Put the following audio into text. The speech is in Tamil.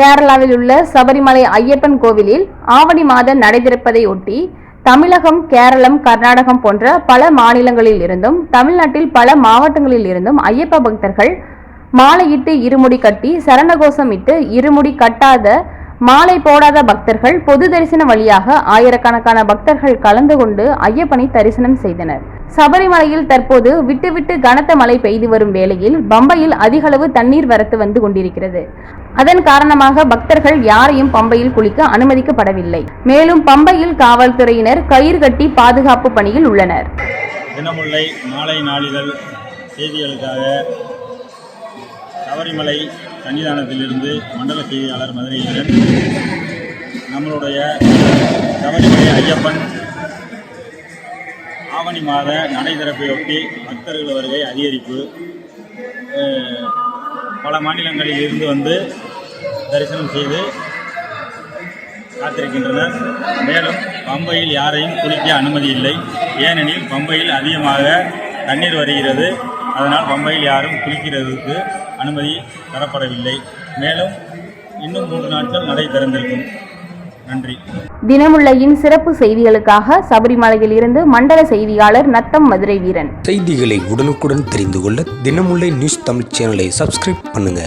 கேரளாவில் உள்ள சபரிமலை ஐயப்பன் கோவிலில் ஆவணி மாதம் நடை திறப்பதை ஒட்டி தமிழகம், கேரளம், கர்நாடகம் போன்ற பல மாநிலங்களில் இருந்தும் தமிழ்நாட்டில் பல மாவட்டங்களில் இருந்தும் ஐயப்ப பக்தர்கள் மாலையிட்டு இருமுடி கட்டி, சரணகோஷம் இட்டு இருமுடி கட்டாத, மாலை போடாத பக்தர்கள் பொது தரிசன வழியாக ஆயிரக்கணக்கான பக்தர்கள் கலந்து கொண்டு ஐயப்பனை தரிசனம் செய்தனர். சபரிமலையில் தற்போது விட்டுவிட்டு கனத்த மழை பெய்து வரும் வேளையில் பம்பையில் அதிகளவு தண்ணீர் வரத்து வந்து கொண்டிருக்கிறது. அதன் காரணமாக பக்தர்கள் யாரையும் பம்பையில் குளிக்க அனுமதிக்கப்படவில்லை. மேலும் பம்பையில் காவல்துறையினர் கயிறு கட்டி பாதுகாப்பு பணியில் உள்ளனர். தினமுல்லை மாலை நாளிதழ் செய்திகளுக்காக சபரிமலை சன்னிதானத்திலிருந்து மண்டல செய்தியாளர் மதுரையில். நம்மளுடைய சபரிமலை ஐயப்பன் ஆவணி மாத நடை திறப்பையொட்டி பக்தர்கள் வருகை அதிகரிப்பு. பல மாநிலங்களில் இருந்து வந்து தரிசனம் செய்து காத்திருக்கின்றனர். மேலும் பம்பையில் யாரையும் குளிக்க அனுமதி இல்லை. ஏனெனில் பம்பையில் அதிகமாக தண்ணீர் வருகிறது. அதனால் பம்பையில் யாரும் குளிக்கிறதுக்கு அனுமதி தரப்படவில்லை. மேலும் இன்னும் 3 நாட்கள் நடை திறந்திருக்கும். நன்றி. தினமுல்லையின் சிறப்பு செய்திகளுக்காக சபரிமலையில் இருந்து மண்டல செய்தியாளர் நத்தம் மதுரை வீரன். செய்திகளை உடனுக்குடன் தெரிந்து கொள்ள தினமுல்லை நியூஸ் தமிழ் சேனலை சப்ஸ்கிரைப் பண்ணுங்க.